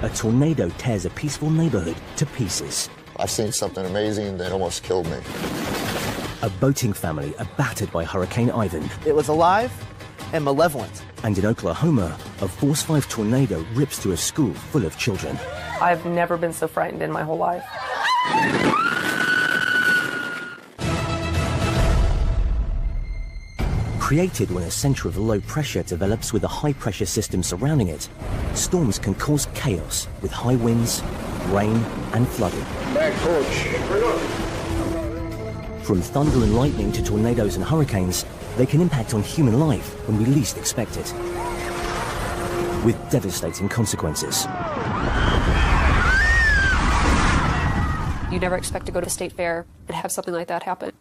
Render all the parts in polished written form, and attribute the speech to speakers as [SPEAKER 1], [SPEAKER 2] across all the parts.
[SPEAKER 1] a tornado tears a peaceful neighborhood to pieces.
[SPEAKER 2] I've seen something amazing that almost killed me.
[SPEAKER 1] A boating family are battered by Hurricane Ivan.
[SPEAKER 3] It was alive and malevolent.
[SPEAKER 1] And in Oklahoma, a Force 5 tornado rips through a school full of children.
[SPEAKER 4] I've never been so frightened in my whole life.
[SPEAKER 1] Created when a center of low pressure develops with a high-pressure system surrounding it, storms can cause chaos with high winds, rain, and flooding.
[SPEAKER 2] Back torch.
[SPEAKER 1] From thunder and lightning to tornadoes and hurricanes, they can impact on human life when we least expect it, with devastating consequences.
[SPEAKER 5] You never expect to go to a state fair and have something like that happen.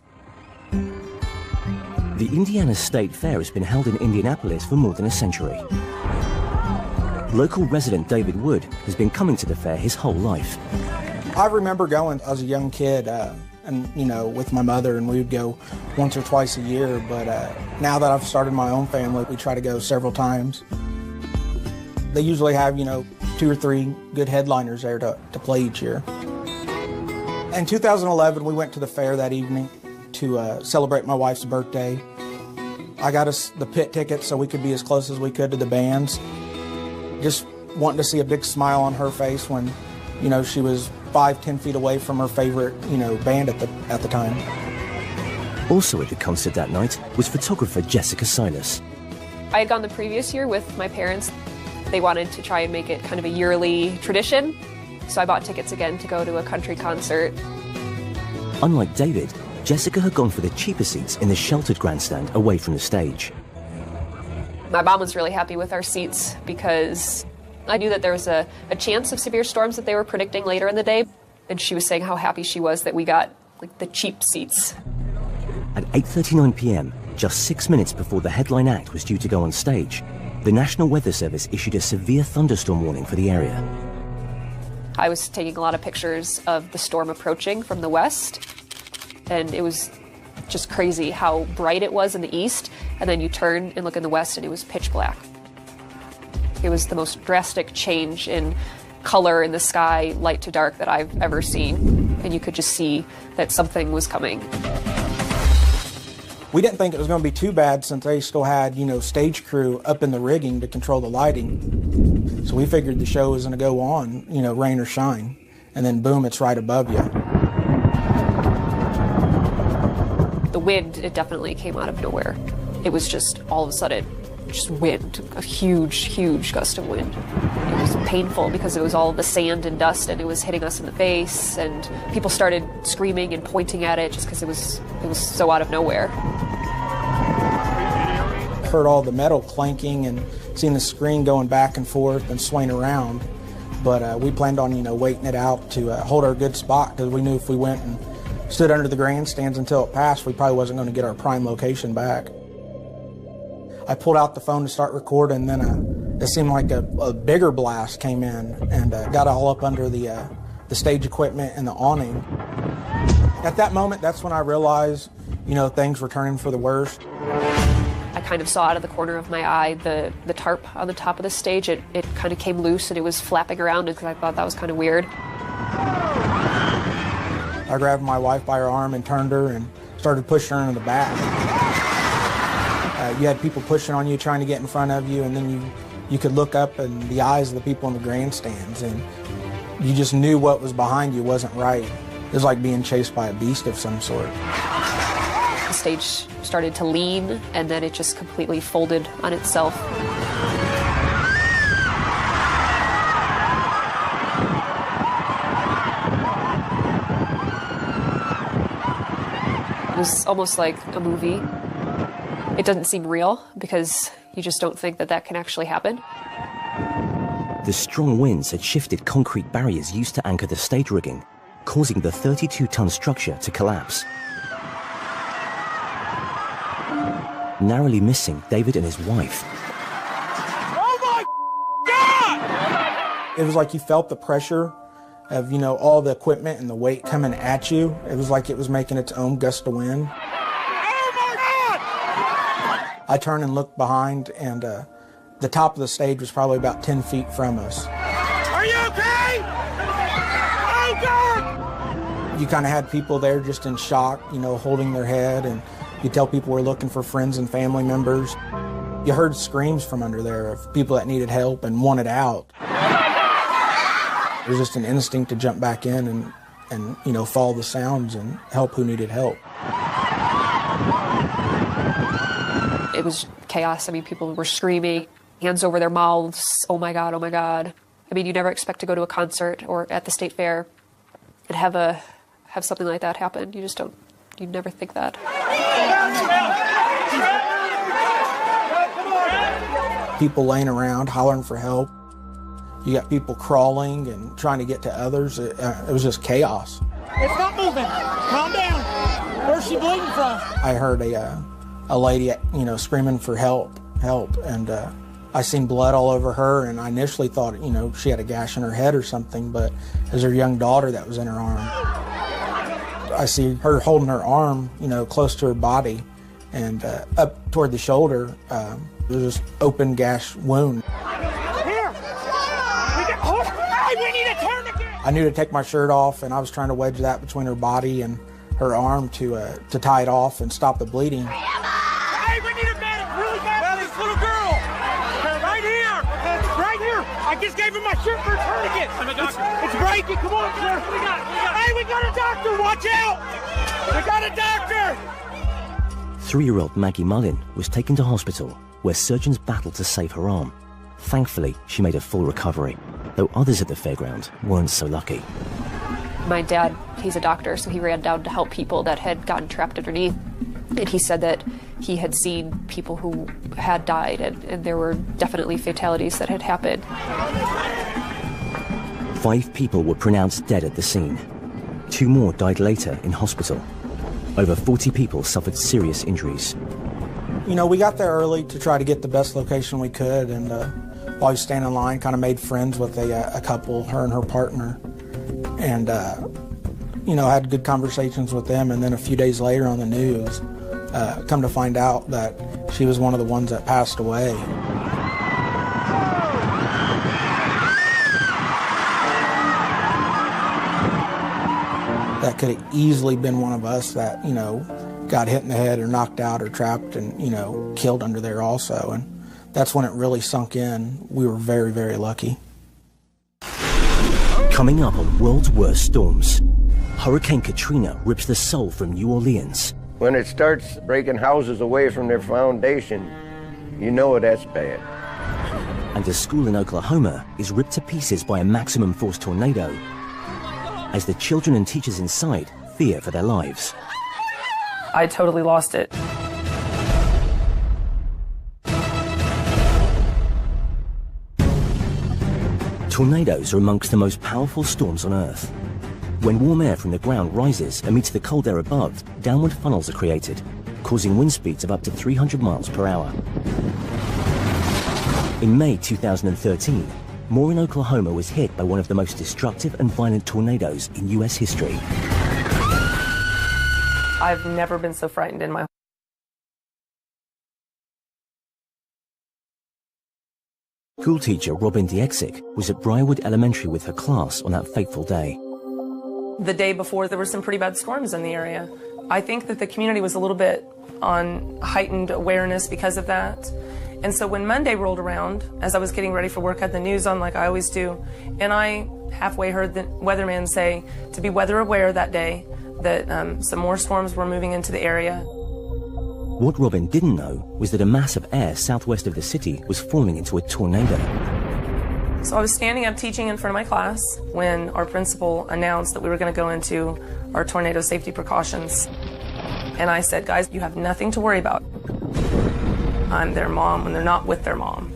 [SPEAKER 1] The Indiana State Fair has been held in Indianapolis for more than a century. Local resident David Wood has been coming to the fair his whole life.
[SPEAKER 6] I remember going as a young kid, and with my mother, and we would go once or twice a year. But now that I've started my own family, we try to go several times. They usually have 2 or 3 good headliners there to play each year. In 2011, we went to the fair that evening to celebrate my wife's birthday. I got us the pit tickets so we could be as close as we could to the bands. Just wanting to see a big smile on her face when, she was 5-10 feet away from her favorite, band at the time.
[SPEAKER 1] Also at the concert that night was photographer Jessica Silas.
[SPEAKER 5] I had gone the previous year with my parents. They wanted to try and make it kind of a yearly tradition, so I bought tickets again to go to a country concert.
[SPEAKER 1] Unlike David, Jessica had gone for the cheaper seats in the sheltered grandstand away from the stage.
[SPEAKER 5] My mom was really happy with our seats because I knew that there was a chance of severe storms that they were predicting later in the day, and she was saying how happy she was that we got the cheap seats.
[SPEAKER 1] At 8:39 p.m., just 6 minutes before the headline act was due to go on stage, the National Weather Service issued a severe thunderstorm warning for the area.
[SPEAKER 5] I was taking a lot of pictures of the storm approaching from the west, and it was just crazy how bright it was in the east, and then you turn and look in the west and it was pitch black. It was the most drastic change in color in the sky, light to dark, that I've ever seen, and you could just see that something was coming.
[SPEAKER 6] We didn't think it was going to be too bad since they still had, stage crew up in the rigging to control the lighting. So we figured the show was going to go on, rain or shine, and then boom, it's right above you.
[SPEAKER 5] The wind, it definitely came out of nowhere. It was just all of a sudden, just wind, a huge, huge gust of wind. It was painful because it was all the sand and dust and it was hitting us in the face, and people started screaming and pointing at it just because it was so out of nowhere.
[SPEAKER 6] Heard all the metal clanking and seen the screen going back and forth and swaying around, but we planned on waiting it out to hold our good spot, because we knew if we went and stood under the grandstands until it passed, we probably wasn't going to get our prime location back. I pulled out the phone to start recording, then it seemed like a bigger blast came in and got all up under the stage equipment and the awning. At that moment, that's when I realized, things were turning for the worst.
[SPEAKER 5] I kind of saw out of the corner of my eye the tarp on the top of the stage. It kind of came loose and it was flapping around because I thought that was kind of weird.
[SPEAKER 6] I grabbed my wife by her arm and turned her and started pushing her in the back. You had people pushing on you, trying to get in front of you, and then you could look up in the eyes of the people in the grandstands, and you just knew what was behind you wasn't right. It was like being chased by a beast of some sort.
[SPEAKER 5] The stage started to lean, and then it just completely folded on itself. It was almost like a movie. It doesn't seem real because you just don't think that can actually happen.
[SPEAKER 1] The strong winds had shifted concrete barriers used to anchor the stage rigging, causing the 32-ton structure to collapse. Narrowly missing David and his wife.
[SPEAKER 7] Oh my God!
[SPEAKER 6] It was like you felt the pressure of, all the equipment and the weight coming at you. It was like it was making its own gust of wind. I turned and looked behind, and the top of the stage was probably about 10 feet from us.
[SPEAKER 7] Are you okay?
[SPEAKER 6] You kind of had people there just in shock, you know, holding their head, and you tell people were looking for friends and family members. You heard screams from under there of people that needed help and wanted out. It was just an instinct to jump back in and you know, follow the sounds and help who needed help.
[SPEAKER 5] It was chaos. I mean, people were screaming, hands over their mouths, oh my God, oh my God. I mean, you never expect to go to a concert or at the state fair and have something like that happen. You just don't, you never think that.
[SPEAKER 6] People laying around, hollering for help. You got people crawling and trying to get to others. It was just chaos.
[SPEAKER 7] It's not moving. Calm down. Where's she bleeding from?
[SPEAKER 6] I heard a lady, you know, screaming for help, and I seen blood all over her, and I initially thought, you know, she had a gash in her head or something, but it was her young daughter that was in her arm. I see her holding her arm, you know, close to her body, and up toward the shoulder, there was this open gash wound.
[SPEAKER 7] We need a tourniquet!
[SPEAKER 6] I knew to take my shirt off, and I was trying to wedge that between her body and her arm to tie it off and stop the bleeding.
[SPEAKER 7] Hey, we need a medic really bad for this little girl! Right here! Right here! I just gave her my shirt for a tourniquet! It's breaking, come on, sir! Hey, we got a doctor, watch out! We got a doctor!
[SPEAKER 1] 3-year-old Maggie Mullin was taken to hospital, where surgeons battled to save her arm. Thankfully, she made a full recovery, though others at the fairground weren't so lucky.
[SPEAKER 5] My dad, he's a doctor, so he ran down to help people that had gotten trapped underneath. And he said that he had seen people who had died, and there were definitely fatalities that had happened.
[SPEAKER 1] 5 people were pronounced dead at the scene. 2 more died later in hospital. Over 40 people suffered serious injuries.
[SPEAKER 6] You know, we got there early to try to get the best location we could, and while we standing in line, kind of made friends with a couple, her and her partner, and you know, had good conversations with them. And then a few days later on the news, come to find out that she was one of the ones that passed away. That could have easily been one of us that, you know, got hit in the head or knocked out or trapped and, you know, killed under there also. And that's when it really sunk in. We were very, very lucky.
[SPEAKER 1] Coming up on World's Worst Storms, Hurricane Katrina rips the soul from New Orleans.
[SPEAKER 8] When it starts breaking houses away from their foundation, you know that's bad.
[SPEAKER 1] And a school in Oklahoma is ripped to pieces by a maximum force tornado, as the children and teachers inside fear for their lives.
[SPEAKER 4] I totally lost it.
[SPEAKER 1] Tornadoes are amongst the most powerful storms on Earth. When warm air from the ground rises and meets the cold air above, downward funnels are created, causing wind speeds of up to 300 miles per hour. In May 2013, Moore, Oklahoma was hit by one of the most destructive and violent tornadoes in U.S. history.
[SPEAKER 4] I've never been so frightened in my
[SPEAKER 1] School teacher Robin Dieksik was at Briarwood Elementary with her class on that fateful day.
[SPEAKER 4] The day before, there were some pretty bad storms in the area. I think that the community was a little bit on heightened awareness because of that. And so when Monday rolled around, as I was getting ready for work, I had the news on like I always do, and I halfway heard the weatherman say to be weather aware that day, that some more storms were moving into the area.
[SPEAKER 1] What Robin didn't know was that a mass of air southwest of the city was forming into a tornado.
[SPEAKER 4] So I was standing up teaching in front of my class when our principal announced that we were going to go into our tornado safety precautions. And I said, guys, you have nothing to worry about. I'm their mom when they're not with their mom.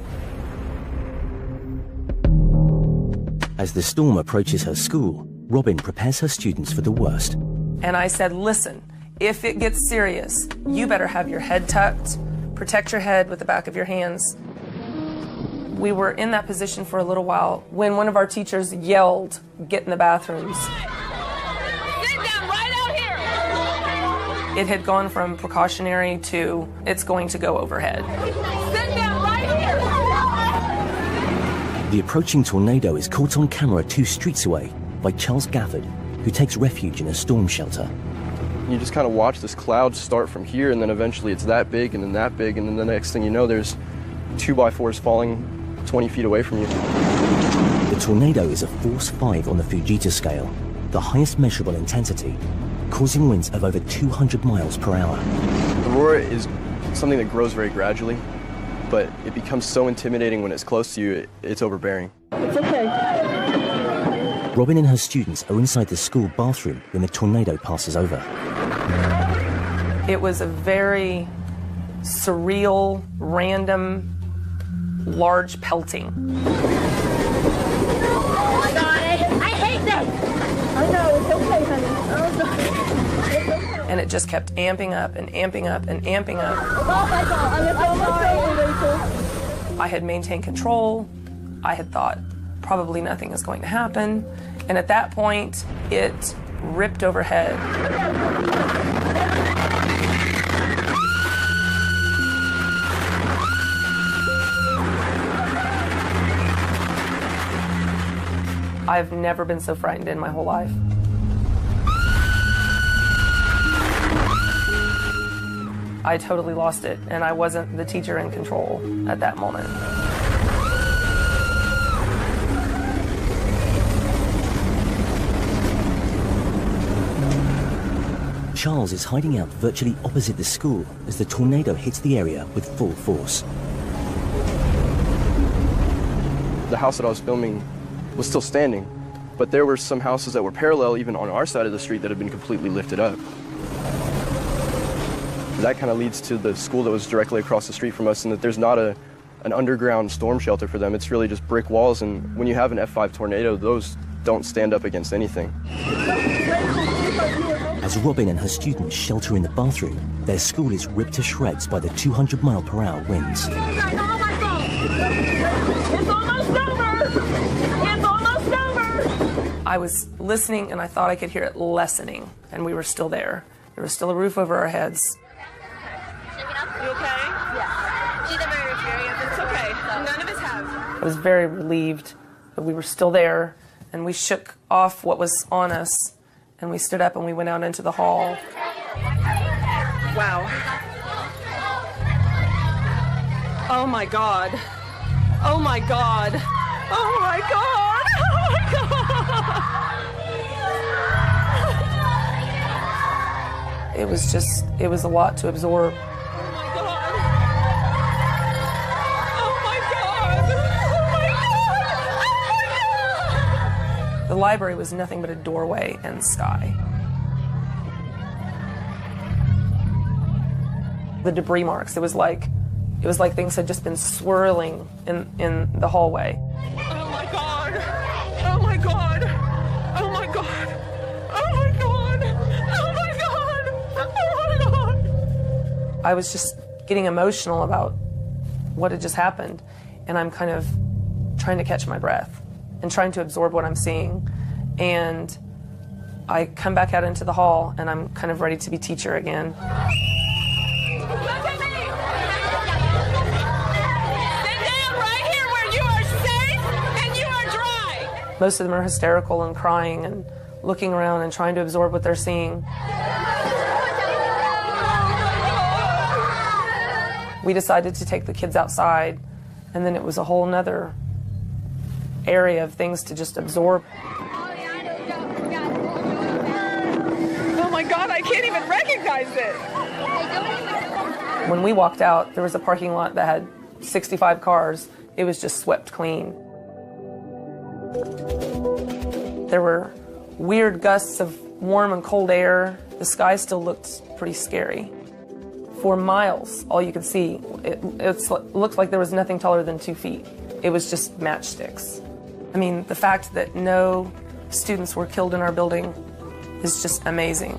[SPEAKER 1] As the storm approaches her school, Robin prepares her students for the worst.
[SPEAKER 4] And I said, listen, if it gets serious, you better have your head tucked, protect your head with the back of your hands. We were in that position for a little while when one of our teachers yelled, get in the bathrooms.
[SPEAKER 7] Sit down right out here!
[SPEAKER 4] It had gone from precautionary to it's going to go overhead.
[SPEAKER 7] Sit down right here!
[SPEAKER 1] The approaching tornado is caught on camera 2 streets away by Charles Gafford, who who takes refuge in a storm shelter.
[SPEAKER 9] You just kind of watch this cloud start from here, and then eventually it's that big, and then that big, and then the next thing you know, there's 2x4s falling 20 feet away from you.
[SPEAKER 1] The tornado is a force 5 on the Fujita scale, the highest measurable intensity, causing winds of over 200 miles per hour.
[SPEAKER 9] The roar is something that grows very gradually, but it becomes so intimidating when it's close to you, it's overbearing.
[SPEAKER 10] It's okay.
[SPEAKER 1] Robin and her students are inside the school bathroom when the tornado passes over.
[SPEAKER 4] It was a very surreal, random, large pelting.
[SPEAKER 10] Oh my God, I hate this. I know, it's okay, honey. It's okay.
[SPEAKER 4] And it just kept amping up and amping up and amping up.
[SPEAKER 10] Oh my God, I'm sorry, Rachel.
[SPEAKER 4] I had maintained control. I had thought probably nothing is going to happen. And at that point, it ripped overhead. I've never been so frightened in my whole life. I totally lost it, and I wasn't the teacher in control at that moment.
[SPEAKER 1] Charles is hiding out virtually opposite the school as the tornado hits the area with full force.
[SPEAKER 9] The house that I was filming was still standing, but there were some houses that were parallel even on our side of the street that had been completely lifted up. That kind of leads to the school that was directly across the street from us, and that there's not an underground storm shelter for them. It's really just brick walls, and when you have an F5 tornado, those don't stand up against anything.
[SPEAKER 1] As Robin and her students shelter in the bathroom, their school is ripped to shreds by the 200-mile-per-hour winds.
[SPEAKER 10] It's almost over. It's almost over.
[SPEAKER 4] I was listening, and I thought I could hear it lessening, and we were still there. There was still a roof over our heads.
[SPEAKER 10] You okay? Yeah. She's a very experienced. It's okay. None of us have.
[SPEAKER 4] I was very relieved that we were still there, and we shook off what was on us, and we stood up and we went out into the hall. Wow. Oh my God. Oh my God. Oh my God. Oh my God. It was a lot to absorb. The library was nothing but a doorway and sky. The debris marks, it was like things had just been swirling in the hallway.
[SPEAKER 7] Oh my God! Oh my God! Oh my God! Oh my God! Oh my God! Oh my God!
[SPEAKER 4] I was just getting emotional about what had just happened, and I'm kind of trying to catch my breath and trying to absorb what I'm seeing. And I come back out into the hall, and I'm kind of ready to be teacher again.
[SPEAKER 10] Look at me! Sit down right here where you are safe and you are dry!
[SPEAKER 4] Most of them are hysterical and crying and looking around and trying to absorb what they're seeing. We decided to take the kids outside, and then it was a whole nother area of things to just absorb.
[SPEAKER 7] Oh my God! I can't even recognize it.
[SPEAKER 4] When we walked out, there was a parking lot that had 65 cars. It was just swept clean. There were weird gusts of warm and cold air. The sky still looked pretty scary. For miles, all you could see, it looked like there was nothing taller than 2 feet. It was just matchsticks. I mean, the fact that no students were killed in our building is just amazing.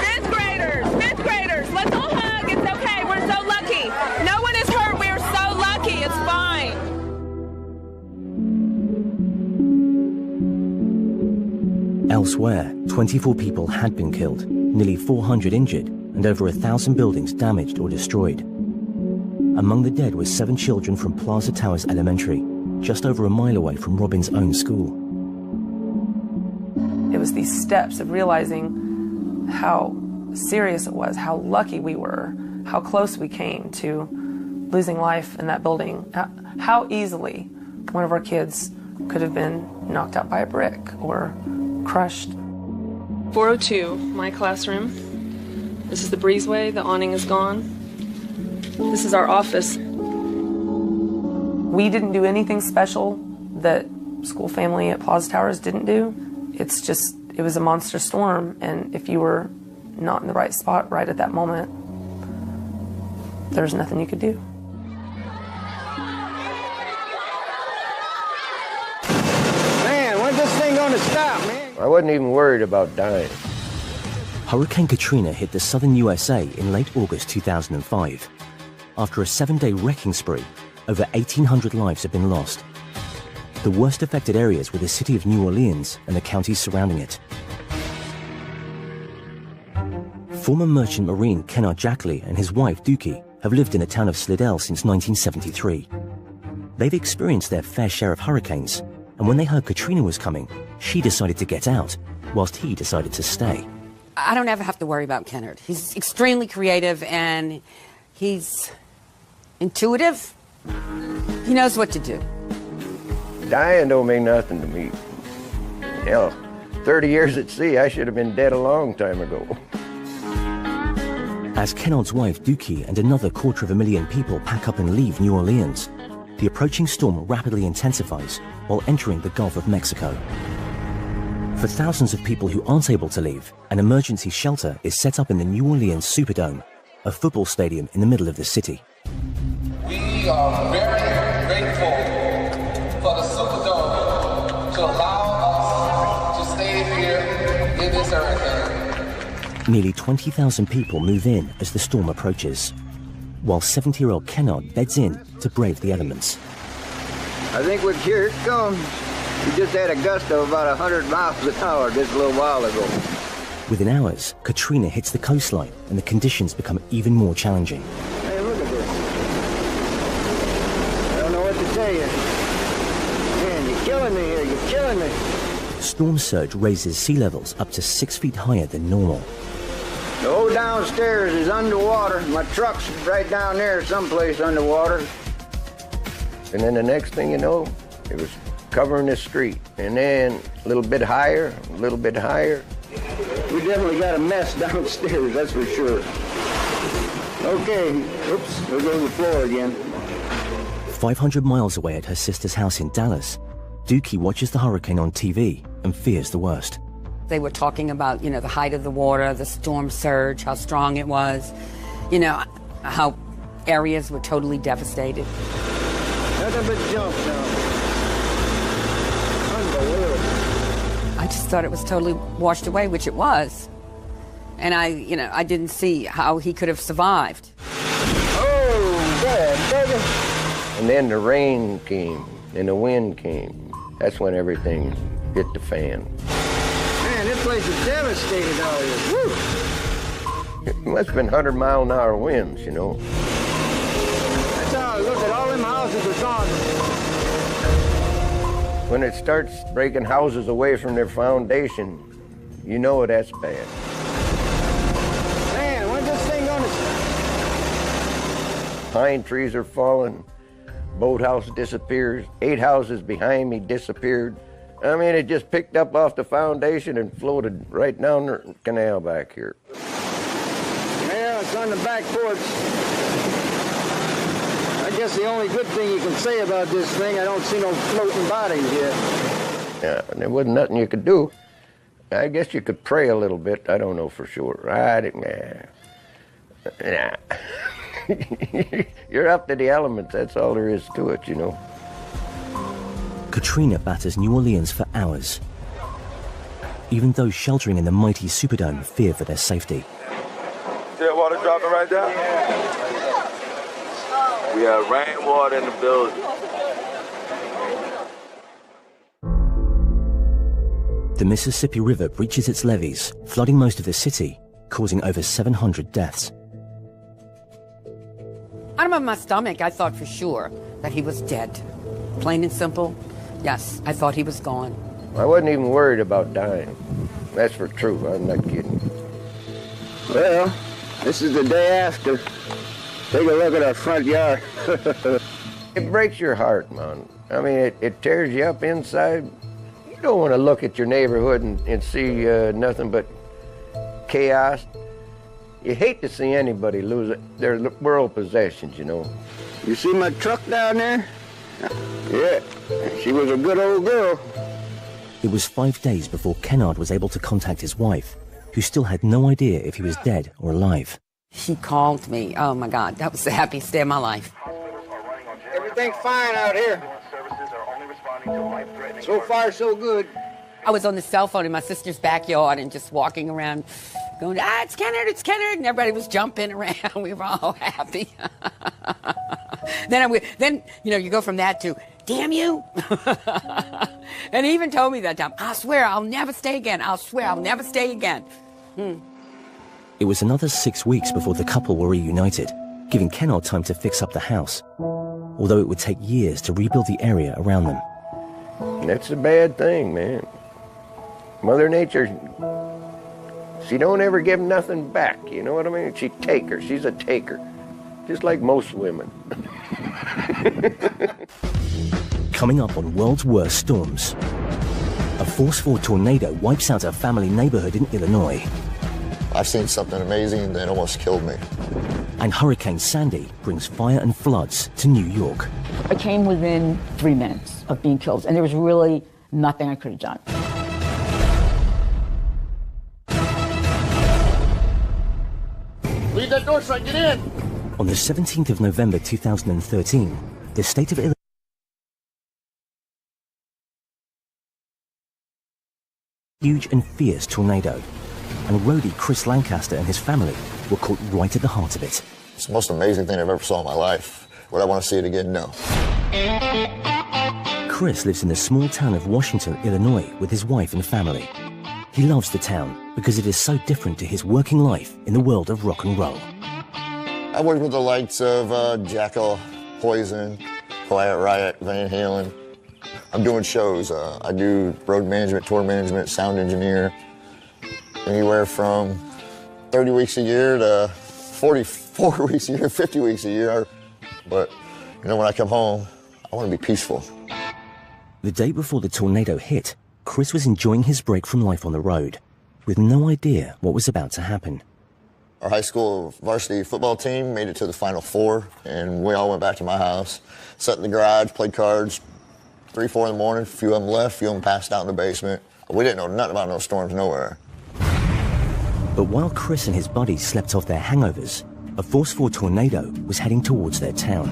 [SPEAKER 7] Fifth graders, let's all hug. It's okay. We're so lucky. No one is hurt. We are so lucky. It's fine.
[SPEAKER 1] Elsewhere, 24 people had been killed, nearly 400 injured, and over 1,000 buildings damaged or destroyed. Among the dead were 7 children from Plaza Towers Elementary, just over a mile away from Robin's own school.
[SPEAKER 4] was these steps of realizing how serious it was, how lucky we were, how close we came to losing life in that building, how easily one of our kids could have been knocked out by a brick or crushed. 402, my classroom. This is the breezeway, the awning is gone. This is our office. We didn't do anything special that school family at Plaza Towers didn't do. It's just, it was a monster storm, and if you were not in the right spot right at that moment, there's nothing you could do.
[SPEAKER 8] Man, when's this thing gonna stop, man? I wasn't even worried about dying.
[SPEAKER 1] Hurricane Katrina hit the southern USA in late August 2005. After a 7-day wrecking spree, over 1,800 lives have been lost. The worst affected areas were the city of New Orleans and the counties surrounding it. Former merchant marine Kennard Jackley and his wife Dookie have lived in the town of Slidell since 1973. They've experienced their fair share of hurricanes, and when they heard Katrina was coming, she decided to get out, whilst he decided to stay.
[SPEAKER 11] I don't ever have to worry about Kennard. He's extremely creative and he's intuitive. He knows what to do.
[SPEAKER 8] Dying don't mean nothing to me. Hell, 30 years at sea, I should have been dead a long time ago.
[SPEAKER 1] As Kennard's wife Dookie and another 250,000 people pack up and leave New Orleans, the approaching storm rapidly intensifies while entering the Gulf of Mexico. For thousands of people who aren't able to leave, an emergency shelter is set up in the New Orleans Superdome, a football stadium in the middle of the city.
[SPEAKER 12] We are very grateful for the Superdome to allow us to stay here in this hurricane.
[SPEAKER 1] Nearly 20,000 people move in as the storm approaches, while 70-year-old Kennard beds in to brave the elements.
[SPEAKER 8] I think here it comes. We just had a gust of about 100 miles an hour just a little while ago.
[SPEAKER 1] Within hours, Katrina hits the coastline and the conditions become even more challenging.
[SPEAKER 8] Hey, look at this. I don't know what to tell you. Man, you're killing me here. You're killing me.
[SPEAKER 1] Storm surge raises sea levels up to 6 feet higher than normal.
[SPEAKER 8] The whole downstairs is underwater. My truck's right down there someplace underwater. And then the next thing you know, it was covering the street. And then a little bit higher, a little bit higher. We definitely got a mess downstairs, that's for sure. Okay, oops, there goes the floor again.
[SPEAKER 1] 500 miles away at her sister's house in Dallas, Dookie watches the hurricane on TV and fears the worst.
[SPEAKER 11] They were talking about, the height of the water, the storm surge, how strong it was, how areas were totally devastated.
[SPEAKER 8] Nothing but junk now. Unbelievable.
[SPEAKER 11] I just thought it was totally washed away, which it was. And I didn't see how he could have survived.
[SPEAKER 8] Oh, bad, baby. And then the rain came and the wind came. That's when everything hit the fan. Man, this place is devastated out here. Woo! It must have been 100-mile-an-hour winds, That's how I look at all them houses are gone. When it starts breaking houses away from their foundation, you know that's bad. Man, when's this thing gonna stop? Pine trees are falling. Boathouse disappears. 8 houses behind me disappeared. I mean, it just picked up off the foundation and floated right down the canal back here. Yeah, it's on the back porch. I guess the only good thing you can say about this thing, I don't see no floating bodies yet. Yeah, there wasn't nothing you could do. I guess you could pray a little bit. I don't know for sure. Nah. You're up to the elements. That's all there is to it,
[SPEAKER 1] Katrina batters New Orleans for hours. Even those sheltering in the mighty Superdome fear for their safety.
[SPEAKER 13] See that water dropping right down? We have rainwater in the building.
[SPEAKER 1] The Mississippi River breaches its levees, flooding most of the city, causing over 700 deaths.
[SPEAKER 11] Out of my stomach, I thought for sure that he was dead. Plain and simple, yes, I thought he was gone.
[SPEAKER 8] I wasn't even worried about dying. That's for true, I'm not kidding. Well, this is the day after. Take a look at our front yard. It breaks your heart, man. I mean, it tears you up inside. You don't want to look at your neighborhood and see nothing but chaos. You hate to see anybody lose their world possessions, you know. You see my truck down there? Yeah, she was a good old girl.
[SPEAKER 1] It was 5 days before Kennard was able to contact his wife, who still had no idea if he was dead or alive.
[SPEAKER 11] He called me. Oh, my God. That was the happiest day of my life.
[SPEAKER 8] Everything's fine out here. So far, so good.
[SPEAKER 11] I was on the cell phone in my sister's backyard and just walking around going, it's Kennard, it's Kennard. And everybody was jumping around. We were all happy. Then, you know, you go from that to, damn you. And he even told me that time, I swear I'll never stay again. I swear I'll never stay again.
[SPEAKER 1] It was another 6 weeks before the couple were reunited, giving Kennard time to fix up the house, although it would take years to rebuild the area around them.
[SPEAKER 8] That's a bad thing, man. Mother Nature, she don't ever give nothing back, you know what I mean? She's a taker, just like most women.
[SPEAKER 1] Coming up on World's Worst Storms. A Force 4 tornado wipes out a family neighborhood in Illinois.
[SPEAKER 2] I've seen something amazing that almost killed me.
[SPEAKER 1] And Hurricane Sandy brings fire and floods to New York.
[SPEAKER 14] I came within 3 minutes of being killed, and there was really nothing I could have done.
[SPEAKER 2] Leave that door so I can get in.
[SPEAKER 1] On the 17th of November 2013, the state of Illinois huge and fierce tornado, and roadie Chris Lancaster and his family were caught right at the heart of it.
[SPEAKER 2] It's the most amazing thing I've ever saw in my life. Would I want to see it again? No.
[SPEAKER 1] Chris lives in the small town of Washington, Illinois with his wife and family. He loves the town because it is so different to his working life in the world of rock and roll.
[SPEAKER 2] I worked with the likes of Jackal, Poison, Quiet Riot, Van Halen. I'm doing shows. I do road management, tour management, sound engineer. Anywhere from 30 weeks a year to 44 weeks a year, 50 weeks a year. But, you know, when I come home, I want to be peaceful.
[SPEAKER 1] The day before the tornado hit, Chris was enjoying his break from life on the road, with no idea what was about to happen.
[SPEAKER 2] Our high school varsity football team made it to the Final Four, and we all went back to my house, sat in the garage, played cards, 3, 4 in the morning. A few of them left, a few of them passed out in the basement. We didn't know nothing about no storms nowhere.
[SPEAKER 1] But while Chris and his buddies slept off their hangovers, a Force 4 tornado was heading towards their town.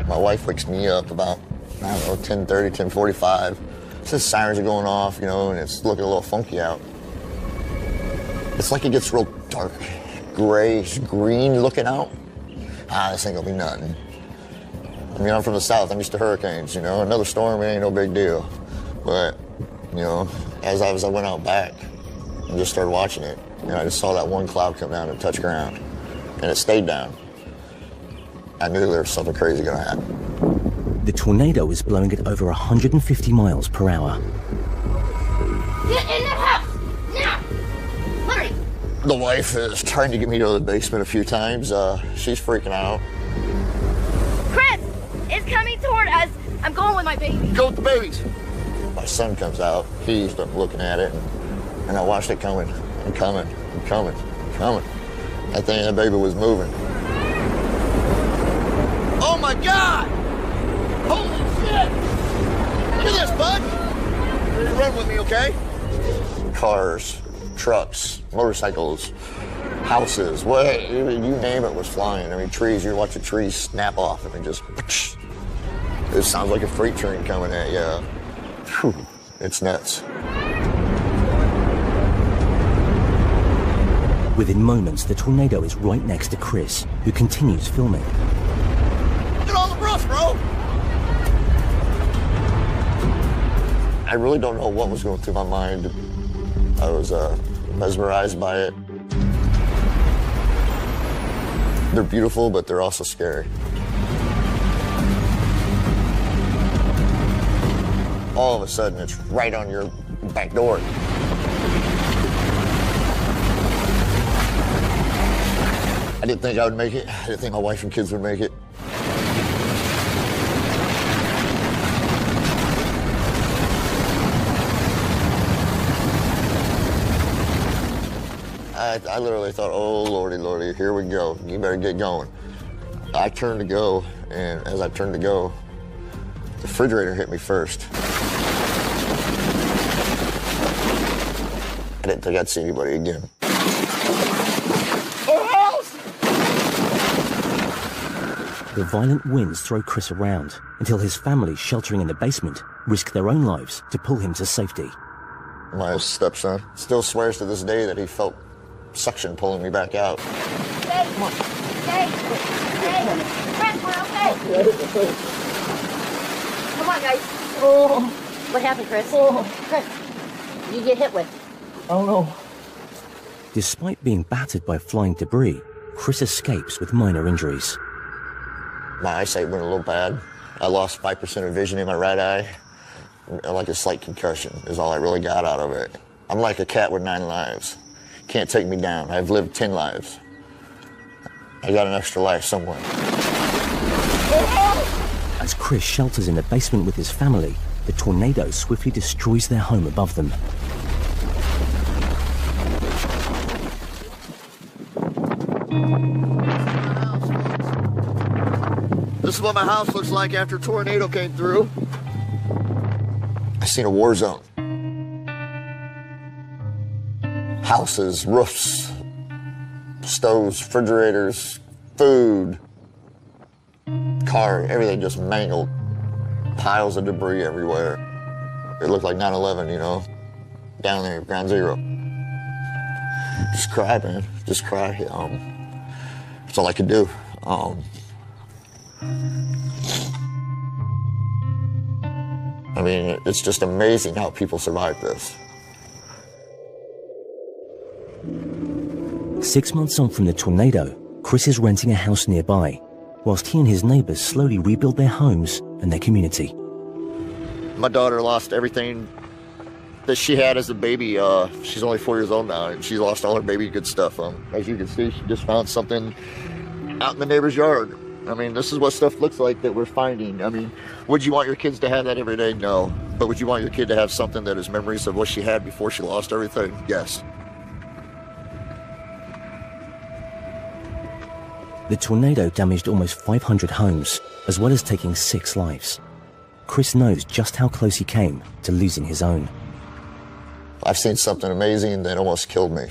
[SPEAKER 2] My wife wakes me up about, I don't know, 10:30, 10:45. Says sirens are going off, you know, and it's looking a little funky out. It's like it gets real dark, grayish, green looking out. This ain't gonna be nothing. I mean, I'm from the South, I'm used to hurricanes, you know. Another storm, it ain't no big deal. But, you know, as I went out back and just started watching it, and I just saw that one cloud come down and touch ground, and it stayed down. I knew there was something crazy gonna happen.
[SPEAKER 1] The tornado was blowing at over 150 miles per hour.
[SPEAKER 10] Get in the house! Now! Hurry!
[SPEAKER 2] The wife is trying to get me to the basement a few times. She's freaking out.
[SPEAKER 10] Chris! It's coming toward us! I'm going with my baby.
[SPEAKER 2] Go with the babies! My son comes out. He's been looking at it, and I watched it coming and coming and coming and coming. That thing, that baby was moving. Oh my God! Holy shit! Look at this, bud! Run with me, okay? Cars, trucks, motorcycles, houses, what, you name it was flying. I mean, trees, you watch a tree snap off and it just, it sounds like a freight train coming at you. Whew, it's nuts.
[SPEAKER 1] Within moments, the tornado is right next to Chris, who continues filming.
[SPEAKER 2] Look at all the brush, bro! I really don't know what was going through my mind. I was mesmerized by it. They're beautiful, but they're also scary. all of a sudden it's right on your back door. I didn't think I would make it. I didn't think my wife and kids would make it. I literally thought, oh, lordy, lordy, here we go. You better get going. I turned to go, and as I turned to go, the refrigerator hit me first. I didn't think I'd see anybody again.
[SPEAKER 1] The violent winds throw Chris around until his family, sheltering in the basement, risk their own lives to pull him to safety.
[SPEAKER 2] My stepson still swears to this day that he felt suction pulling me back out.
[SPEAKER 10] Stay. Stay. Stay. Friends, we're okay. Come on, guys. Oh. What happened, Chris? Oh. Chris, you get hit with?
[SPEAKER 3] Oh, no.
[SPEAKER 1] Despite being battered by flying debris, Chris escapes with minor injuries.
[SPEAKER 2] My eyesight went a little bad. I lost 5% of vision in my right eye. Like a slight concussion is all I really got out of it. I'm like a cat with 9 lives. Can't take me down. I've lived 10 lives. I got an extra life somewhere.
[SPEAKER 1] As Chris shelters in the basement with his family, the tornado swiftly destroys their home above them.
[SPEAKER 2] This is what my house looks like after a tornado came through. I seen a war zone. Houses, roofs, stoves, refrigerators, food, car, everything just mangled. Piles of debris everywhere. It looked like 9/11, you know, down there, ground zero. Just cry, man, just cry. That's all I could do. I mean, it's just amazing how people survive this.
[SPEAKER 1] 6 months on from the tornado, Chris is renting a house nearby, whilst he and his neighbors slowly rebuild their homes and their community.
[SPEAKER 2] My daughter lost everything that she had as a baby. She's only 4 years old now, and she lost all her baby good stuff. As you can see, she just found something out in the neighbor's yard. I mean, this is what stuff looks like that we're finding. I mean, would you want your kids to have that every day? No. But would you want your kid to have something that is memories of what she had before she lost everything? Yes.
[SPEAKER 1] The tornado damaged almost 500 homes, as well as taking 6 lives. Chris knows just how close he came to losing his own.
[SPEAKER 2] I've seen something amazing that almost killed me.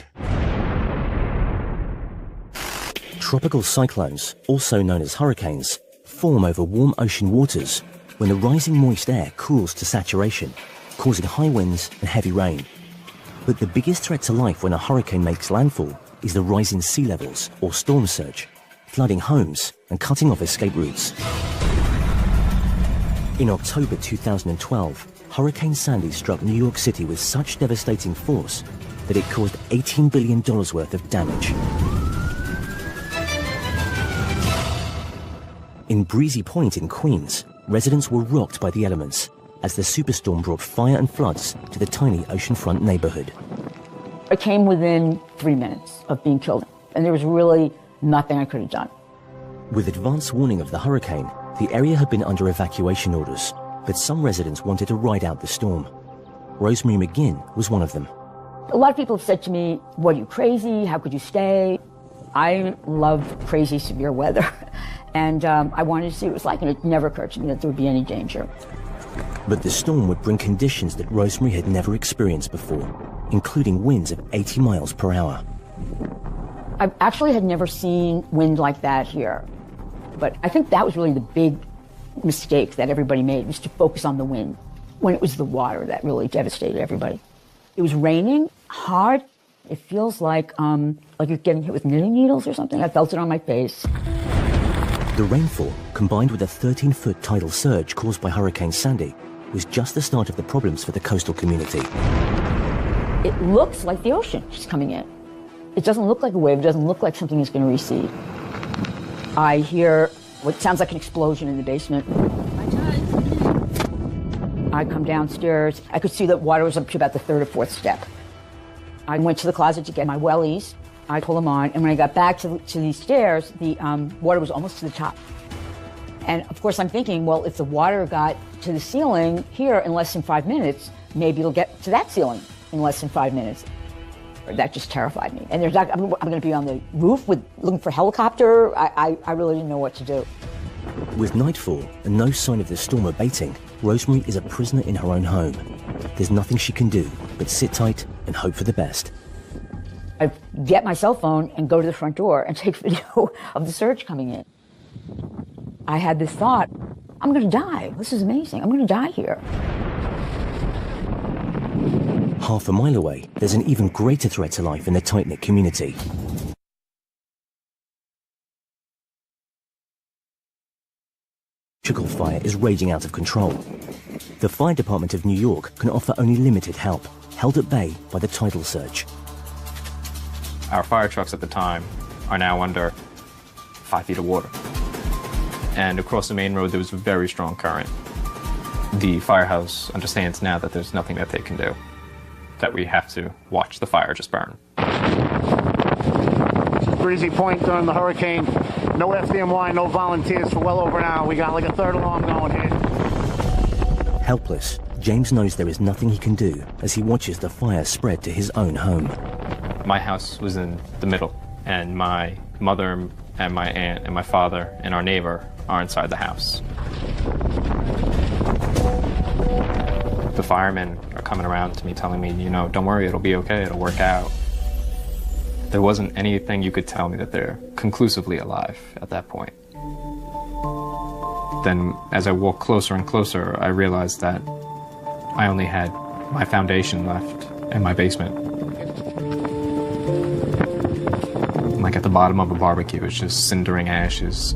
[SPEAKER 1] Tropical cyclones, also known as hurricanes, form over warm ocean waters when the rising moist air cools to saturation, causing high winds and heavy rain. But the biggest threat to life when a hurricane makes landfall is the rise in sea levels, or storm surge, flooding homes and cutting off escape routes. In October 2012, Hurricane Sandy struck New York City with such devastating force that it caused $18 billion worth of damage. In Breezy Point in Queens, residents were rocked by the elements as the superstorm brought fire and floods to the tiny oceanfront neighborhood.
[SPEAKER 14] I came within 3 minutes of being killed, and there was really nothing I could have done.
[SPEAKER 1] With advance warning of the hurricane, the area had been under evacuation orders, but some residents wanted to ride out the storm. Rosemary McGinn was one of them.
[SPEAKER 14] A lot of people have said to me, "What, are you crazy? How could you stay?" I love crazy, severe weather, and I wanted to see what it was like, and it never occurred to me that there would be any danger.
[SPEAKER 1] But the storm would bring conditions that Rosemary had never experienced before, including winds of 80 miles per hour.
[SPEAKER 14] I actually had never seen wind like that here, but I think that was really the big mistake that everybody made, was to focus on the wind, when it was the water that really devastated everybody. It was raining hard. It feels like you're getting hit with knitting needles or something. I felt it on my face.
[SPEAKER 1] The rainfall, combined with a 13-foot tidal surge caused by Hurricane Sandy, was just the start of the problems for the coastal community.
[SPEAKER 14] It looks like the ocean is coming in. It doesn't look like a wave. It doesn't look like something is going to recede. I hear what sounds like an explosion in the basement. I come downstairs. I could see that water was up to about the third or fourth step. I went to the closet to get my wellies. I pulled them on, and when I got back to these stairs, the water was almost to the top. And of course, I'm thinking, well, if the water got to the ceiling here in less than 5 minutes, maybe it'll get to that ceiling in less than 5 minutes. That just terrified me. And I'm going to be on the roof looking for a helicopter. I really didn't know what to do.
[SPEAKER 1] With nightfall and no sign of the storm abating, Rosemary is a prisoner in her own home. There's nothing she can do but sit tight and hope for the best.
[SPEAKER 14] I get my cell phone and go to the front door and take video of the surge coming in. I had this thought, I'm going to die. This is amazing. I'm going to die here.
[SPEAKER 1] Half a mile away, there's an even greater threat to life in the tight-knit community. Electrical fire is raging out of control. The Fire Department of New York can offer only limited help, held at bay by the tidal surge.
[SPEAKER 15] Our fire trucks at the time are now under 5 feet of water. And across the main road, there was a very strong current. The firehouse understands now that there's nothing that they can do, that we have to watch the fire just burn.
[SPEAKER 16] Breezy Point during the hurricane. No FDMY, no volunteers for well over an hour. We got like a third alarm going here.
[SPEAKER 1] Helpless, James knows there is nothing he can do as he watches the fire spread to his own home.
[SPEAKER 15] My house was in the middle, and my mother and my aunt and my father and our neighbor are inside the house. The firemen are coming around to me telling me, you know, don't worry, it'll be okay, it'll work out. There wasn't anything you could tell me that they're conclusively alive at that point. Then, as I walked closer and closer, I realized that I only had my foundation left in my basement. Like at the bottom of a barbecue, it's just cindering ashes,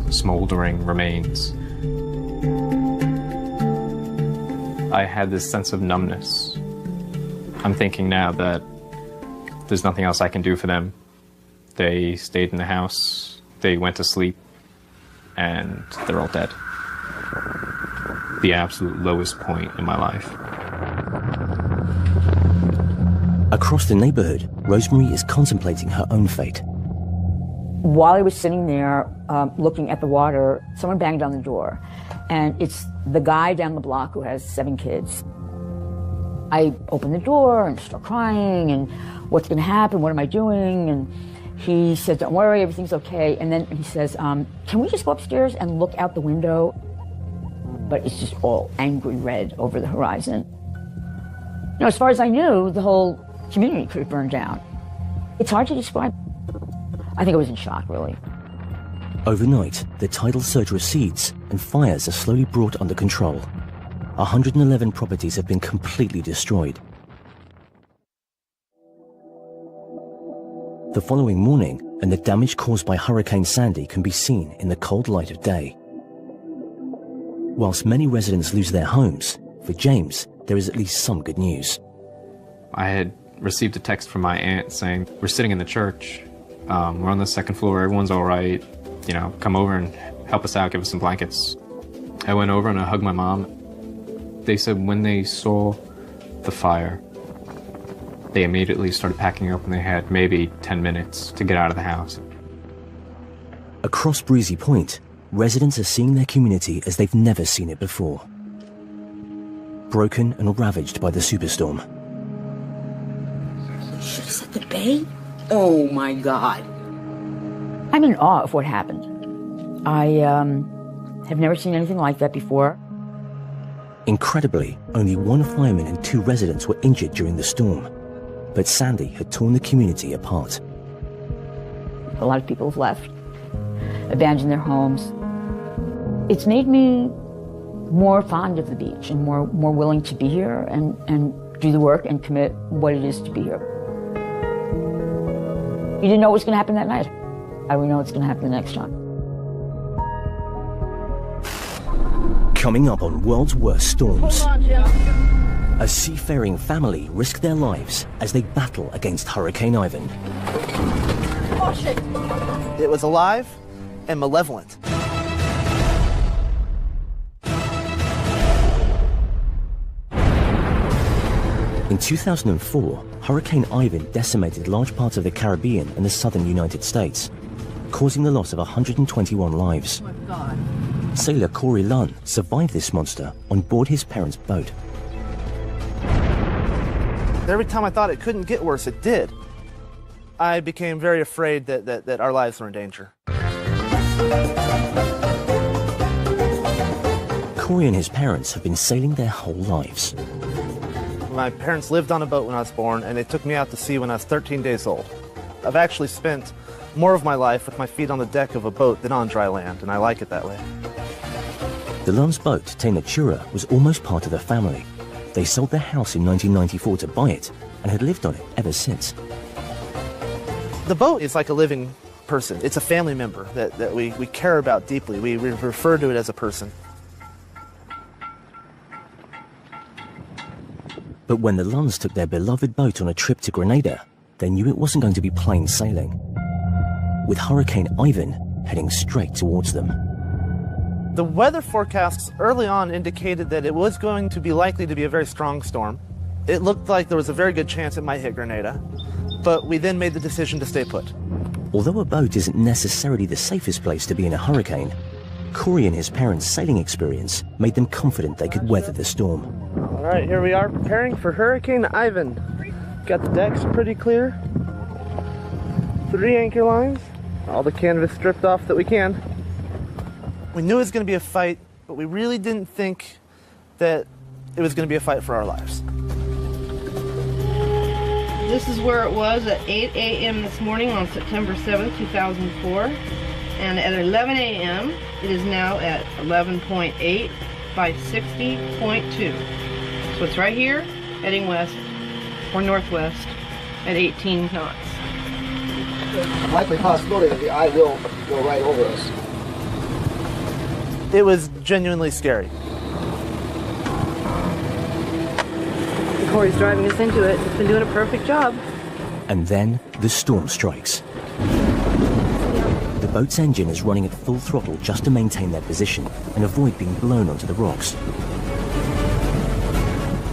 [SPEAKER 15] smoldering remains. I had this sense of numbness. I'm thinking now that there's nothing else I can do for them. They stayed in the house, they went to sleep, and they're all dead. The absolute lowest point in my life.
[SPEAKER 1] Across the neighborhood, Rosemary is contemplating her own fate.
[SPEAKER 14] While I was sitting there looking at the water, someone banged on the door. And it's the guy down the block who has 7 kids. I open the door and start crying, and what's going to happen? What am I doing? And he says, don't worry, everything's okay. And then he says, can we just go upstairs and look out the window? But it's just all angry red over the horizon. You know, as far as I knew, the whole community could have burned down. It's hard to describe. I think I was in shock, really.
[SPEAKER 1] Overnight, the tidal surge recedes and fires are slowly brought under control. 111 properties have been completely destroyed. The following morning, and the damage caused by Hurricane Sandy can be seen in the cold light of day. Whilst many residents lose their homes, for James, there is at least some good news.
[SPEAKER 15] I had received a text from my aunt saying, we're sitting in the church, we're on the 2nd floor, everyone's all right, you know, come over and help us out, give us some blankets. I went over and I hugged my mom. They said when they saw the fire, they immediately started packing up and they had maybe 10 minutes to get out of the house.
[SPEAKER 1] Across Breezy Point, residents are seeing their community as they've never seen it before. Broken and ravaged by the superstorm.
[SPEAKER 11] Should have said the bay? Oh my God.
[SPEAKER 14] I'm in awe of what happened. I have never seen anything like that before.
[SPEAKER 1] Incredibly, only 1 fireman and 2 residents were injured during the storm. But Sandy had torn the community apart.
[SPEAKER 14] A lot of people have left, abandoned their homes. It's made me more fond of the beach and more willing to be here and do the work and commit what it is to be here. You didn't know what was going to happen that night. How do we know what's going to happen the next time?
[SPEAKER 1] Coming up on World's Worst Storms.
[SPEAKER 14] Hold on, Jim.
[SPEAKER 1] A seafaring family risk their lives as they battle against Hurricane Ivan.
[SPEAKER 3] Oh, shit. It was alive and malevolent.
[SPEAKER 1] In 2004, Hurricane Ivan decimated large parts of the Caribbean and the southern United States, causing the loss of 121 lives.
[SPEAKER 14] Oh my God.
[SPEAKER 1] Sailor Corey Lunn survived this monster on board his parents' boat.
[SPEAKER 3] Every time I thought it couldn't get worse, it did. I became very afraid that our lives were in danger.
[SPEAKER 1] Corey and his parents have been sailing their whole lives.
[SPEAKER 3] My parents lived on a boat when I was born, and they took me out to sea when I was 13 days old. I've actually spent more of my life with my feet on the deck of a boat than on dry land, and I like it that way.
[SPEAKER 1] The Lunn's boat, Te Natura, was almost part of the family. They sold their house in 1994 to buy it and had lived on it ever since.
[SPEAKER 3] The boat is like a living person. It's a family member that we care about deeply. We refer to it as a person.
[SPEAKER 1] But when the Lunns took their beloved boat on a trip to Grenada, they knew it wasn't going to be plain sailing, with Hurricane Ivan heading straight towards them.
[SPEAKER 3] The weather forecasts early on indicated that it was going to be likely to be a very strong storm. It looked like there was a very good chance it might hit Grenada, but we then made the decision to stay put.
[SPEAKER 1] Although a boat isn't necessarily the safest place to be in a hurricane, Corey and his parents' sailing experience made them confident they could weather the storm.
[SPEAKER 3] All right, here we are preparing for Hurricane Ivan. Got the decks pretty clear. 3 anchor lines. All the canvas stripped off that we can. We knew it was going to be a fight, but we really didn't think that it was going to be a fight for our lives.
[SPEAKER 17] This is where it was at 8 a.m. this morning on September 7th, 2004. And at 11 a.m., it is now at 11.8 by 60.2. So it's right here, heading west or northwest at 18 knots.
[SPEAKER 18] Likely possibility that the eye will go right over us.
[SPEAKER 3] It was genuinely scary.
[SPEAKER 17] Corey's driving us into it. It's been doing a perfect job.
[SPEAKER 1] And then the storm strikes. The boat's engine is running at full throttle just to maintain their position and avoid being blown onto the rocks.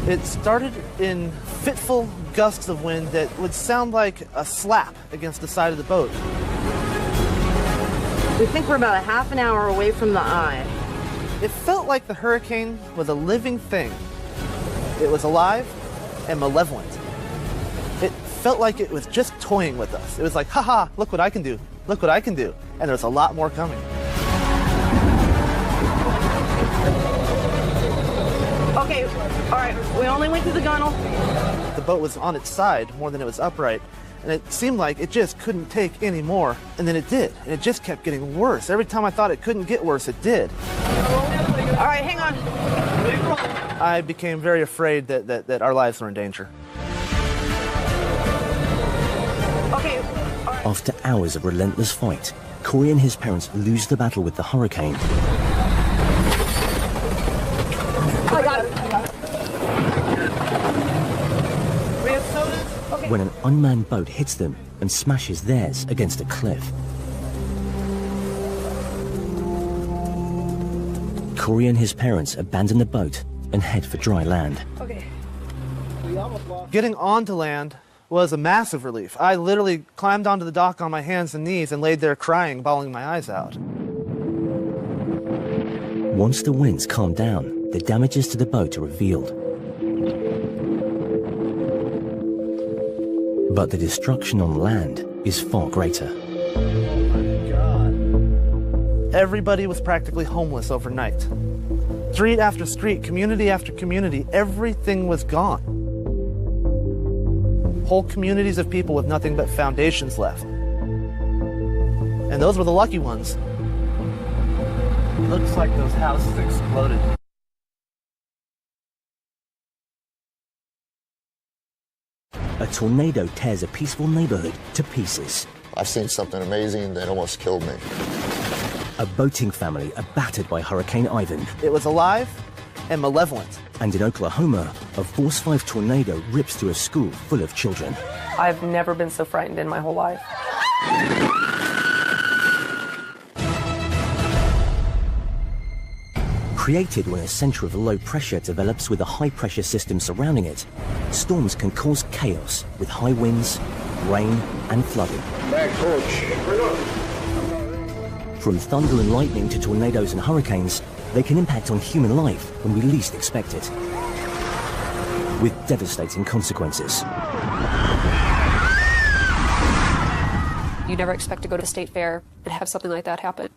[SPEAKER 3] It started in fitful gusts of wind that would sound like a slap against the side of the boat.
[SPEAKER 17] We think we're about a half an hour away from the eye.
[SPEAKER 3] It felt like the hurricane was a living thing. It was alive and malevolent. It felt like it was just toying with us. It was like, haha, look what I can do. Look what I can do. And there's a lot more coming.
[SPEAKER 17] Okay, all right, we only went to the gunnel.
[SPEAKER 3] The boat was on its side more than it was upright, and it seemed like it just couldn't take any more, and then it did, and it just kept getting worse. Every time I thought it couldn't get worse, it did.
[SPEAKER 17] All right, hang on.
[SPEAKER 3] I became very afraid that our lives were in danger.
[SPEAKER 17] Okay.
[SPEAKER 1] After hours of relentless fight, Corey and his parents lose the battle with the hurricane.
[SPEAKER 17] I got it.
[SPEAKER 3] We have sodas? Okay.
[SPEAKER 1] When an unmanned boat hits them and smashes theirs against a cliff. Corey and his parents abandon the boat and head for dry land.
[SPEAKER 17] Okay.
[SPEAKER 3] Getting onto land was a massive relief. I literally climbed onto the dock on my hands and knees and laid there crying, bawling my eyes out.
[SPEAKER 1] Once the winds calm down, the damages to the boat are revealed. But the destruction on land is far greater.
[SPEAKER 3] Everybody was practically homeless overnight. Street after street, community after community, everything was gone. Whole communities of people with nothing but foundations left. And those were the lucky ones. Looks like those houses exploded.
[SPEAKER 1] A tornado tears a peaceful neighborhood to pieces.
[SPEAKER 2] I've seen something amazing that almost killed me.
[SPEAKER 1] A boating family are battered by Hurricane Ivan.
[SPEAKER 3] It was alive and malevolent.
[SPEAKER 1] And in Oklahoma, a Force 5 tornado rips through a school full of children.
[SPEAKER 4] I've never been so frightened in my whole life.
[SPEAKER 1] Created when a center of low pressure develops with a high pressure system surrounding it, storms can cause chaos with high winds, rain and flooding.
[SPEAKER 8] Back porch.
[SPEAKER 1] From thunder and lightning to tornadoes and hurricanes, they can impact on human life when we least expect it, with devastating consequences.
[SPEAKER 5] You never expect to go to the state fair and have something like that happen.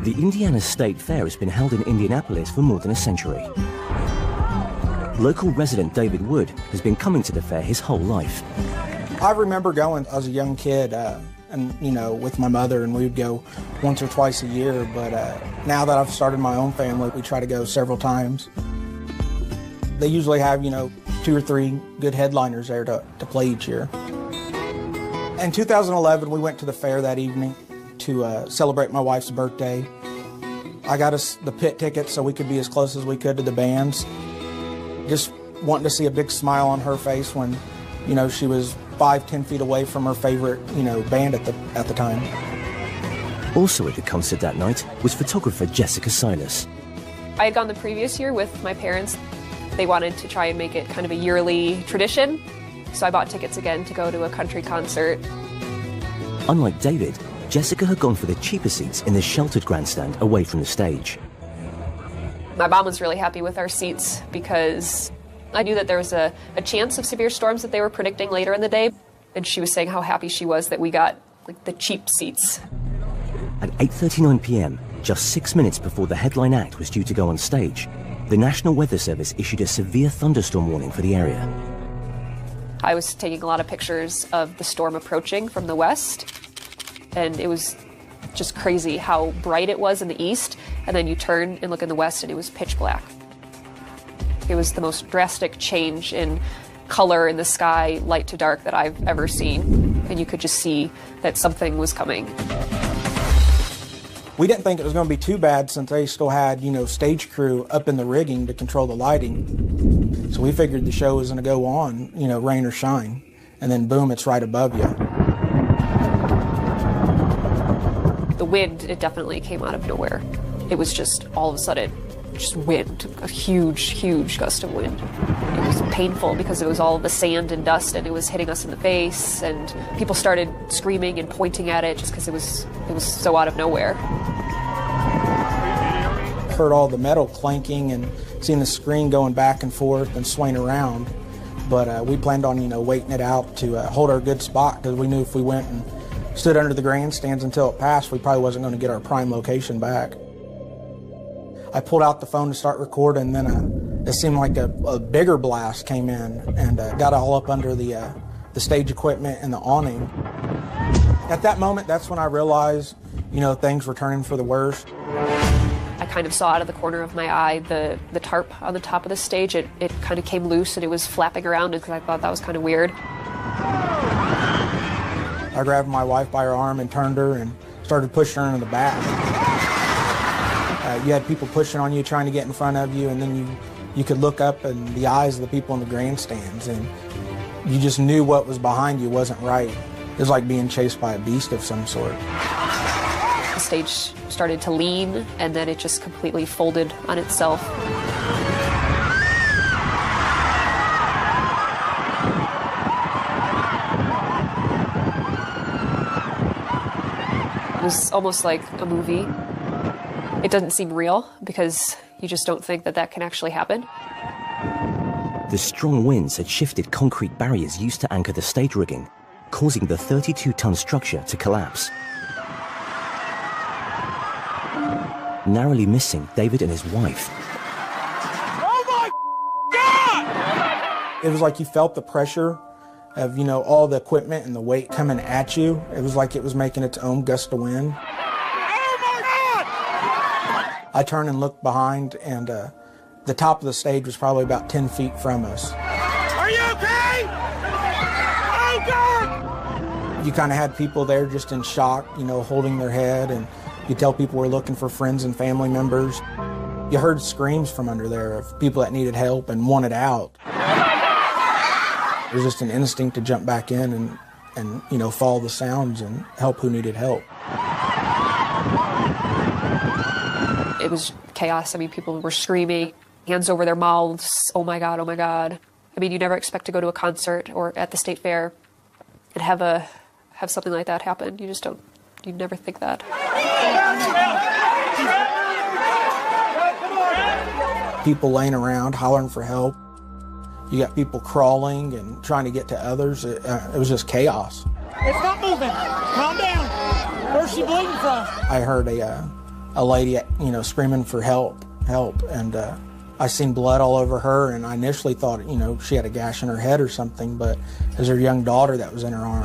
[SPEAKER 1] The Indiana State Fair has been held in Indianapolis for more than a century. Local resident David Wood has been coming to the fair his whole life.
[SPEAKER 6] I remember going as a young kid, and with my mother, and we would go once or twice a year, but now that I've started my own family, we try to go several times. They usually have, 2 or 3 good headliners there to play each year. In 2011, we went to the fair that evening to celebrate my wife's birthday. I got us the pit tickets so we could be as close as we could to the bands. Just wanting to see a big smile on her face when, she was 5-10 feet away from her favorite, band at the time.
[SPEAKER 1] Also at the concert that night was photographer Jessica Silas.
[SPEAKER 5] I had gone the previous year with my parents. They wanted to try and make it kind of a yearly tradition, so I bought tickets again to go to a country concert.
[SPEAKER 1] Unlike David, Jessica had gone for the cheaper seats in the sheltered grandstand away from the stage.
[SPEAKER 5] My mom was really happy with our seats because I knew that there was a chance of severe storms that they were predicting later in the day, and she was saying how happy she was that we got the cheap seats.
[SPEAKER 1] At 8:39 p.m., just 6 minutes before the headline act was due to go on stage, the National Weather Service issued a severe thunderstorm warning for the area.
[SPEAKER 5] I was taking a lot of pictures of the storm approaching from the west, and it was just crazy how bright it was in the east, and then you turn and look in the west and it was pitch black. It was the most drastic change in color in the sky, light to dark, that I've ever seen, and you could just see that something was coming.
[SPEAKER 6] We didn't think it was going to be too bad since they still had, stage crew up in the rigging to control the lighting. So we figured the show was going to go on, rain or shine, and then boom, it's right above you.
[SPEAKER 5] The wind, it definitely came out of nowhere. It was just all of a sudden, just wind, a huge, huge gust of wind. It was painful because it was all the sand and dust and it was hitting us in the face, and people started screaming and pointing at it just because it was so out of nowhere.
[SPEAKER 6] Heard all the metal clanking and seeing the screen going back and forth and swaying around, but we planned on waiting it out to hold our good spot, because we knew if we went and stood under the grandstands until it passed, we probably wasn't going to get our prime location back. I pulled out the phone to start recording, and then it seemed like a bigger blast came in and got all up under the stage equipment and the awning. At that moment, that's when I realized, things were turning for the worst.
[SPEAKER 5] I kind of saw out of the corner of my eye the tarp on the top of the stage. It kind of came loose and it was flapping around, because I thought that was kind of weird.
[SPEAKER 6] I grabbed my wife by her arm and turned her and started pushing her in the back. You had people pushing on you, trying to get in front of you, and then you could look up in the eyes of the people in the grandstands, and you just knew what was behind you wasn't right. It was like being chased by a beast of some sort.
[SPEAKER 5] The stage started to lean, and then it just completely folded on itself. It was almost like a movie. It doesn't seem real because you just don't think that that can actually happen.
[SPEAKER 1] The strong winds had shifted concrete barriers used to anchor the stage rigging, causing the 32-ton structure to collapse. Narrowly missing David and his wife.
[SPEAKER 7] Oh my God!
[SPEAKER 6] It was like you felt the pressure of, all the equipment and the weight coming at you. It was like it was making its own gust of wind. I turned and looked behind, and the top of the stage was probably about 10 feet from us.
[SPEAKER 7] Are you okay? Oh, God!
[SPEAKER 6] You kind of had people there just in shock, holding their head, and you tell people were looking for friends and family members. You heard screams from under there of people that needed help and wanted out. It was just an instinct to jump back in and follow the sounds and help who needed help.
[SPEAKER 5] it was chaos. I mean, people were screaming, hands over their mouths, oh my God, oh my God. I mean, you never expect to go to a concert or at the state fair and have something like that happen. You just don't, you never think that.
[SPEAKER 6] People laying around, hollering for help. You got people crawling and trying to get to others. It was just chaos.
[SPEAKER 7] It's not moving. Calm down. Where's she bleeding from?
[SPEAKER 6] I heard a lady, screaming for help, and I seen blood all over her, and I initially thought, she had a gash in her head or something, but it was her young daughter that was in her arm.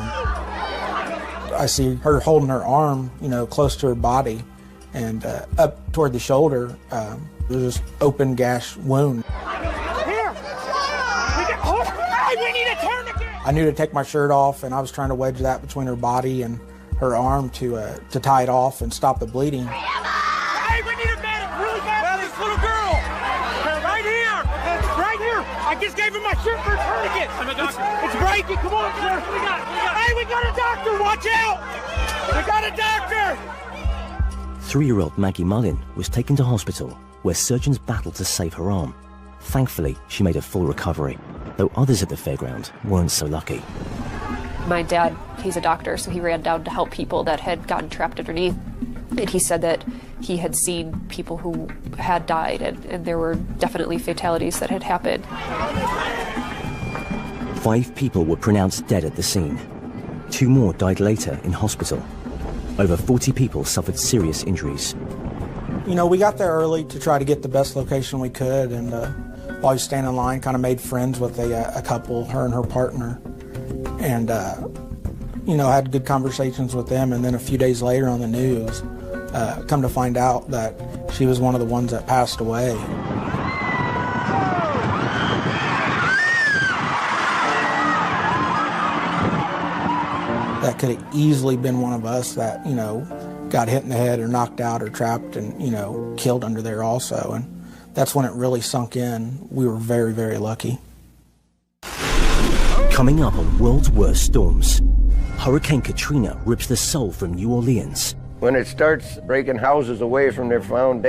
[SPEAKER 6] I see her holding her arm, close to her body, and up toward the shoulder, there's this open gash wound.
[SPEAKER 7] Here! We need a tourniquet!
[SPEAKER 6] I knew to take my shirt off, and I was trying to wedge that between her body and her arm to tie it off and stop the bleeding.
[SPEAKER 7] Hey, we need a medic really bad for this little girl! Right here! Right here! I just gave him my shirt for a tourniquet! It's breaking! Come on, sir! Hey, we got a doctor! Watch out! We got a doctor!
[SPEAKER 1] 3-year-old Maggie Mullin was taken to hospital, where surgeons battled to save her arm. Thankfully, she made a full recovery, though others at the fairground weren't so lucky.
[SPEAKER 5] My dad, he's a doctor, so he ran down to help people that had gotten trapped underneath. And he said that he had seen people who had died, and there were definitely fatalities that had happened.
[SPEAKER 1] 5 people were pronounced dead at the scene. 2 more died later in hospital. Over 40 people suffered serious injuries.
[SPEAKER 6] We got there early to try to get the best location we could, and while we stand in line, kind of made friends with a couple, her and her partner, and had good conversations with them. And then a few days later on the news, come to find out that she was one of the ones that passed away. That could have easily been one of us that, got hit in the head or knocked out or trapped and, killed under there also. And that's when it really sunk in. We were very, very lucky.
[SPEAKER 1] Coming up on World's Worst Storms, Hurricane Katrina rips the soul from New Orleans.
[SPEAKER 8] When it starts breaking houses away from their foundation,